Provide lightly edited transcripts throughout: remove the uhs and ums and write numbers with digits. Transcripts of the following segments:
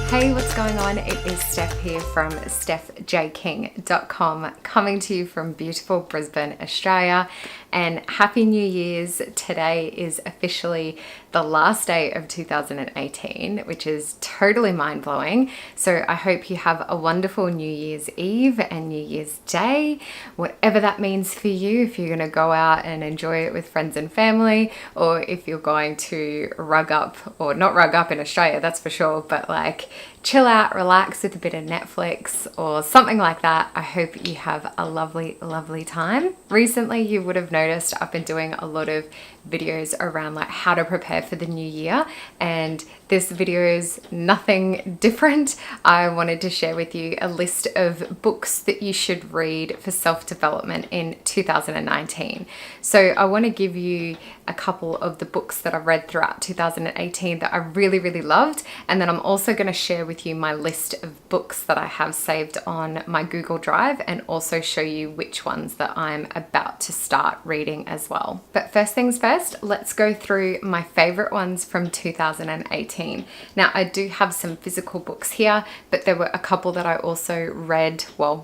Hey, what's going on? It is Steph here from stephjking.com, coming to you from beautiful Brisbane, Australia. And Happy New Year's. Today is officially the last day of 2018, which is totally mind-blowing. So I hope you have a wonderful New Year's Eve and New Year's Day, whatever that means for you, if you're going to go out and enjoy it with friends and family, or if you're going to rug up, or not rug up in Australia, that's for sure, but like chill out, relax with a bit of Netflix or something like that. I hope you have a lovely, lovely time. Recently, you would have noticed I've been doing a lot of videos around like how to prepare for the new year, and this video is nothing different. I wanted to share with you a list of books that you should read for self-development in 2019. So I want to give you a couple of the books that I've read throughout 2018 that I really, really loved, and then I'm also going to share with you my list of books that I have saved on my Google Drive, and also show you which ones that I'm about to start reading as well. But first things first, let's go through my favorite ones from 2018. Now, I do have some physical books here, but there were a couple that I also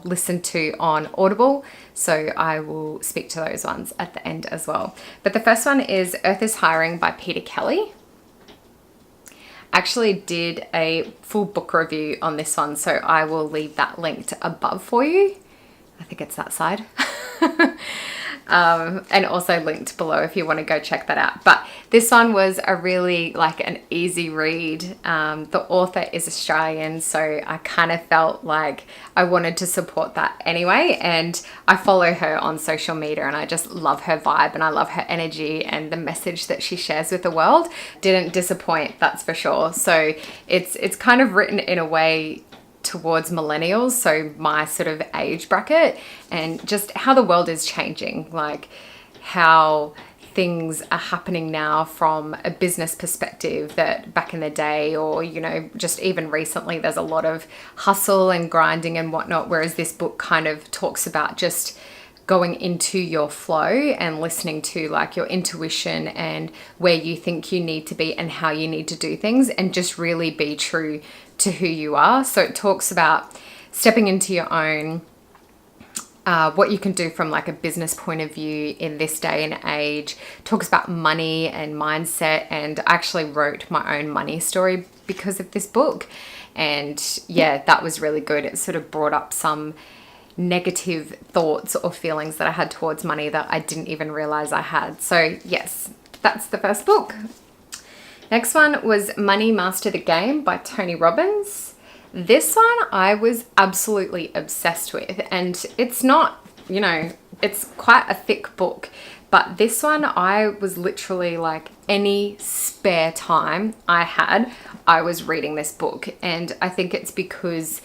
listened to on Audible, so I will speak to those ones at the end as well. But the first one is Earth is Hiring by Peta Kelly. Actually did a full book review on this one, so I will leave that linked above for you. I think it's that side. And also linked below if you want to go check that out. But this one was a really an easy read. The author is Australian, so I kind of felt like I wanted to support that anyway. And I follow her on social media and I just love her vibe and I love her energy and the message that she shares with the world. Didn't disappoint, that's for sure. So it's kind of written in a way towards millennials, so my sort of age bracket, and just how the world is changing, like how things are happening now from a business perspective that back in the day, or just even recently, there's a lot of hustle and grinding and whatnot, whereas this book kind of talks about just going into your flow and listening to like your intuition and where you think you need to be and how you need to do things, and just really be true to who you are. So it talks about stepping into your own, what you can do from like a business point of view in this day and age. Talks about money and mindset, and I actually wrote my own money story because of this book. And yeah, that was really good. It sort of brought up some negative thoughts or feelings that I had towards money that I didn't even realize I had. So yes, that's the first book. Next one was Money Master the Game by Tony Robbins. This one I was absolutely obsessed with, and it's not, it's quite a thick book, but this one I was literally like any spare time I had, I was reading this book. And I think it's because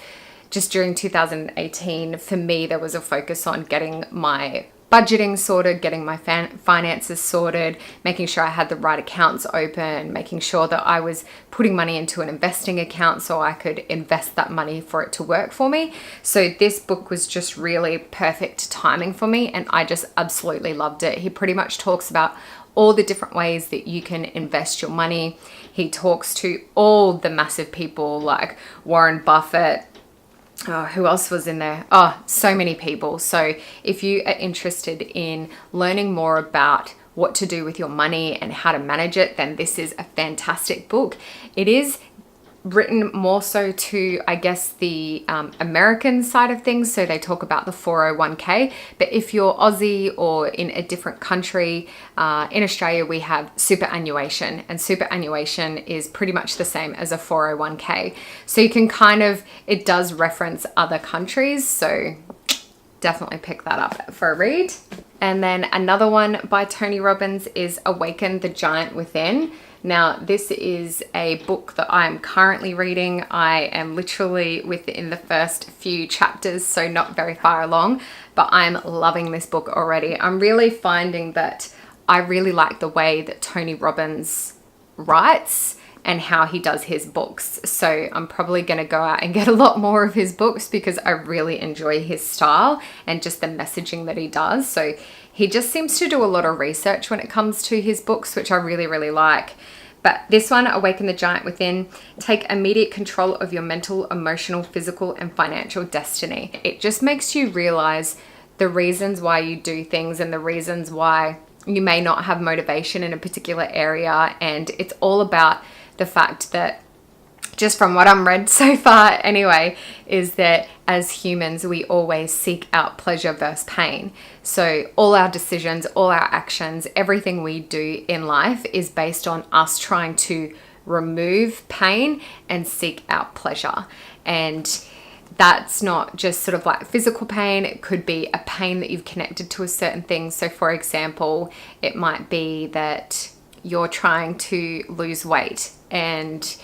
just during 2018, for me, there was a focus on getting my budgeting sorted, getting my finances sorted, making sure I had the right accounts open, making sure that I was putting money into an investing account so I could invest that money for it to work for me. So this book was just really perfect timing for me, and I just absolutely loved it. He pretty much talks about all the different ways that you can invest your money. He talks to all the massive people like Warren Buffett. Oh, who else was in there? Oh, so many people. So if you are interested in learning more about what to do with your money and how to manage it, then this is a fantastic book. It is written more so to, I guess, the American side of things. So they talk about the 401k, but if you're Aussie or in a different country, in Australia, we have superannuation, and superannuation is pretty much the same as a 401k. So you can it does reference other countries. So definitely pick that up for a read. And then another one by Tony Robbins is Awaken, the Giant Within. Now, this is a book that I'm currently reading. I am literally within the first few chapters, so not very far along, but I'm loving this book already. I'm really finding that I really like the way that Tony Robbins writes and how he does his books. So I'm probably going to go out and get a lot more of his books because I really enjoy his style and just the messaging that he does. So he just seems to do a lot of research when it comes to his books, which I really, really like. But this one, Awaken the Giant Within, take immediate control of your mental, emotional, physical, and financial destiny. It just makes you realize the reasons why you do things and the reasons why you may not have motivation in a particular area. And it's all about the fact that, just from what I'm read so far anyway, is that as humans, we always seek out pleasure versus pain. So all our decisions, all our actions, everything we do in life is based on us trying to remove pain and seek out pleasure. And that's not just sort of like physical pain. It could be a pain that you've connected to a certain thing. So for example, it might be that you're trying to lose weight and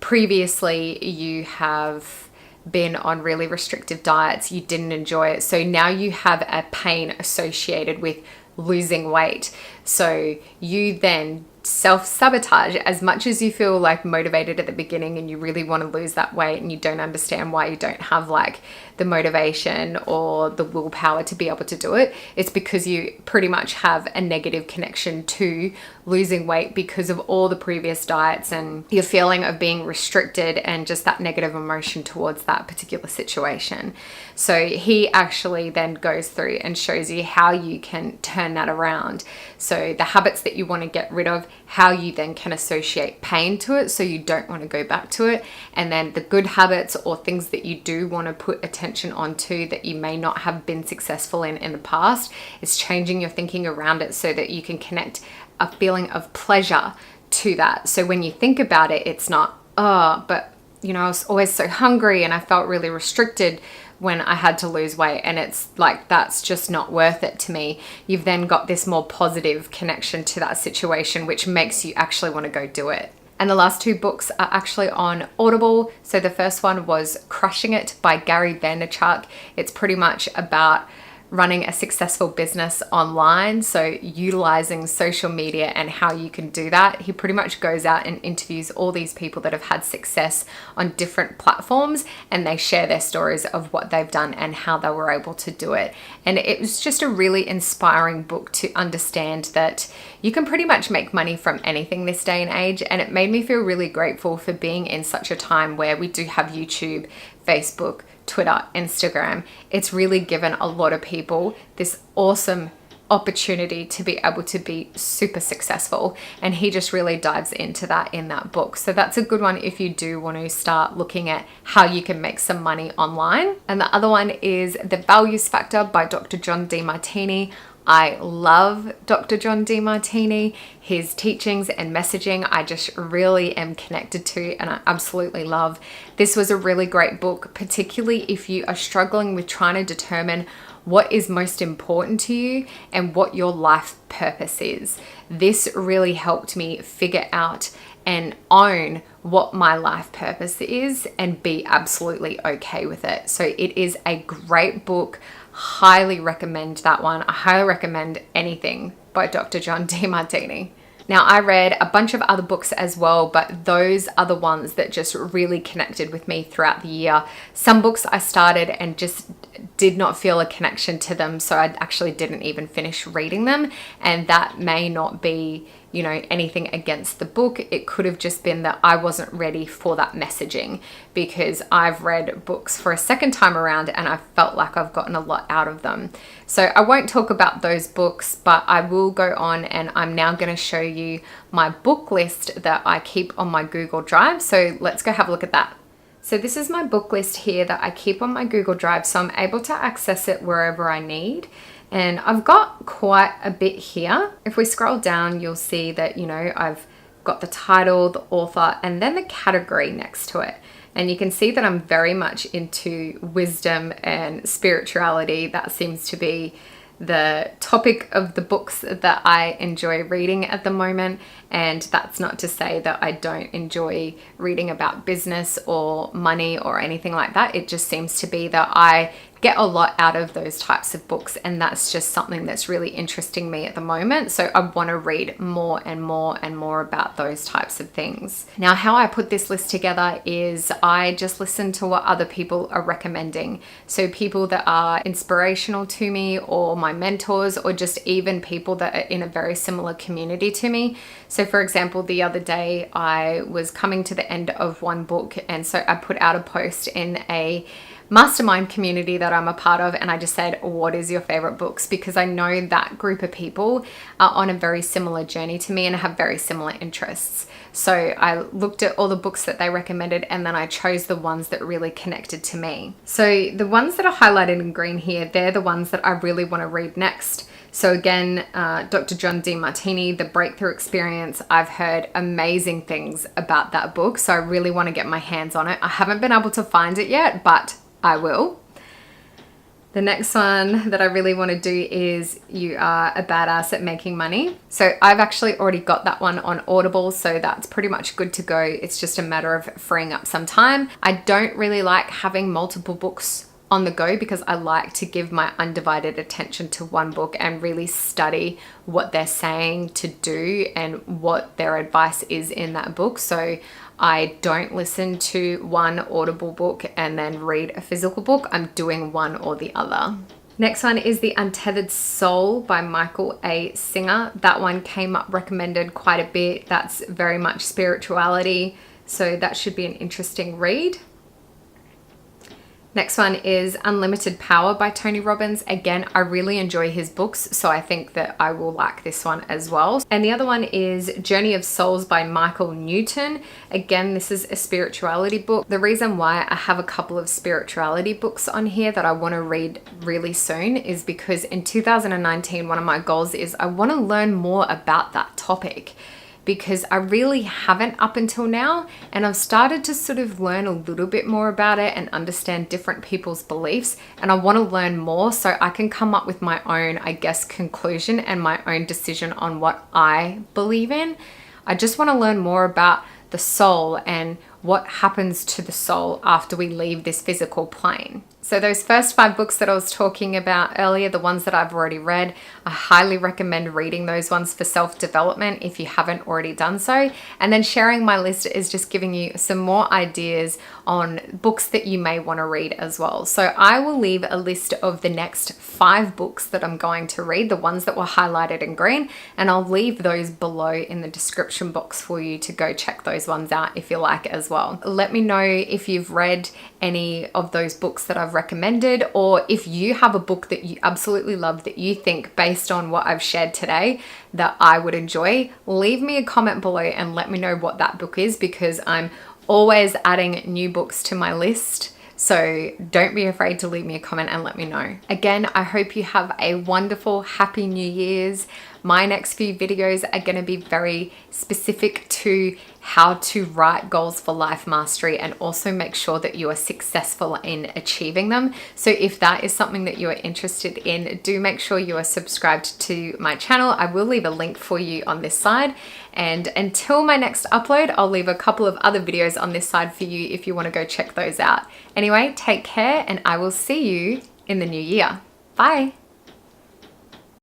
previously you have been on really restrictive diets, you didn't enjoy it. So now you have a pain associated with losing weight. So you then self-sabotage as much as you feel like motivated at the beginning and you really want to lose that weight and you don't understand why you don't have like the motivation or the willpower to be able to do it. It's because you pretty much have a negative connection to losing weight because of all the previous diets and your feeling of being restricted and just that negative emotion towards that particular situation. So he actually then goes through and shows you how you can turn that around. So the habits that you want to get rid of, how you then can associate pain to it so you don't want to go back to it. And then the good habits or things that you do want to put attention onto that you may not have been successful in the past, it's changing your thinking around it so that you can connect a feeling of pleasure to that. So when you think about it, it's not, oh, but you know, I was always so hungry and I felt really restricted when I had to lose weight, and it's like, that's just not worth it to me. You've then got this more positive connection to that situation, which makes you actually want to go do it. And the last two books are actually on Audible. So the first one was Crushing It by Gary Vaynerchuk. It's pretty much about running a successful business online, so utilizing social media and how you can do that. He pretty much goes out and interviews all these people that have had success on different platforms, and they share their stories of what they've done and how they were able to do it. And it was just a really inspiring book to understand that you can pretty much make money from anything this day and age. And it made me feel really grateful for being in such a time where we do have YouTube, Facebook, Twitter, Instagram. It's really given a lot of people this awesome opportunity to be able to be super successful. And he just really dives into that in that book. So that's a good one if you do want to start looking at how you can make some money online. And the other one is The Values Factor by Dr. John Demartini. I love Dr. John Demartini. His teachings and messaging I just really am connected to and I absolutely love. This was a really great book, particularly if you are struggling with trying to determine what is most important to you and what your life purpose is. This really helped me figure out and own what my life purpose is and be absolutely okay with it. So it is a great book. Highly recommend that one. I highly recommend anything by Dr. John Demartini. Now, I read a bunch of other books as well, but those are the ones that just really connected with me throughout the year. Some books I started and just did not feel a connection to them, so I actually didn't even finish reading them. And that may not be, you know, anything against the book. It could have just been that I wasn't ready for that messaging, because I've read books for a second time around and I felt like I've gotten a lot out of them. So I won't talk about those books, but I will go on and I'm now going to show you my book list that I keep on my Google Drive. So let's go have a look at that. So this is my book list here that I keep on my Google Drive, so I'm able to access it wherever I need. And I've got quite a bit here. If we scroll down, you'll see that, you know, I've got the title, the author, and then the category next to it. And you can see that I'm very much into wisdom and spirituality. That seems to be the topic of the books that I enjoy reading at the moment. And that's not to say that I don't enjoy reading about business or money or anything like that. It just seems to be that I get a lot out of those types of books, and that's just something that's really interesting me at the moment. So I want to read more and more and more about those types of things. Now, how I put this list together is I just listen to what other people are recommending. So people that are inspirational to me, or my mentors, or just even people that are in a very similar community to me. So for example, the other day I was coming to the end of one book, and so I put out a post in a mastermind community that I'm a part of, and I just said, what is your favorite books? Because I know that group of people are on a very similar journey to me and have very similar interests. So I looked at all the books that they recommended, and then I chose the ones that really connected to me. So the ones that are highlighted in green here, they're the ones that I really want to read next. So again, Dr. John Demartini, The Breakthrough Experience, I've heard amazing things about that book, so I really want to get my hands on it. I haven't been able to find it yet, but I will. The next one that I really want to do is You Are a Badass at Making Money. So I've actually already got that one on Audible, so that's pretty much good to go. It's just a matter of freeing up some time. I don't really like having multiple books on the go because I like to give my undivided attention to one book and really study what they're saying to do and what their advice is in that book. So I don't listen to one Audible book and then read a physical book. I'm doing one or the other. Next one is The Untethered Soul by Michael A. Singer. That one came up recommended quite a bit. That's very much spirituality, so that should be an interesting read. Next one is Unlimited Power by Tony Robbins. Again, I really enjoy his books, so I think that I will like this one as well. And the other one is Journey of Souls by Michael Newton. Again, this is a spirituality book. The reason why I have a couple of spirituality books on here that I want to read really soon is because in 2019, one of my goals is I want to learn more about that topic, because I really haven't up until now, and I've started to sort of learn a little bit more about it and understand different people's beliefs, and I want to learn more so I can come up with my own, I guess, conclusion and my own decision on what I believe in. I just want to learn more about the soul and what happens to the soul after we leave this physical plane. So those first 5 books that I was talking about earlier, the ones that I've already read, I highly recommend reading those ones for self-development if you haven't already done so. And then sharing my list is just giving you some more ideas on books that you may want to read as well. So I will leave a list of the next 5 books that I'm going to read, the ones that were highlighted in green, and I'll leave those below in the description box for you to go check those ones out if you like as well. Let me know if you've read any of those books that I've recommended, or if you have a book that you absolutely love that you think, based on what I've shared today, that I would enjoy. Leave me a comment below and let me know what that book is, because I'm always adding new books to my list. So don't be afraid to leave me a comment and let me know. Again, I hope you have a wonderful, happy New Year's. My next few videos are going to be very specific to how to write goals for life mastery and also make sure that you are successful in achieving them. So if that is something that you are interested in, do make sure you are subscribed to my channel. I will leave a link for you on this side. And until my next upload, I'll leave a couple of other videos on this side for you if you want to go check those out. Anyway, take care, and I will see you in the new year. Bye.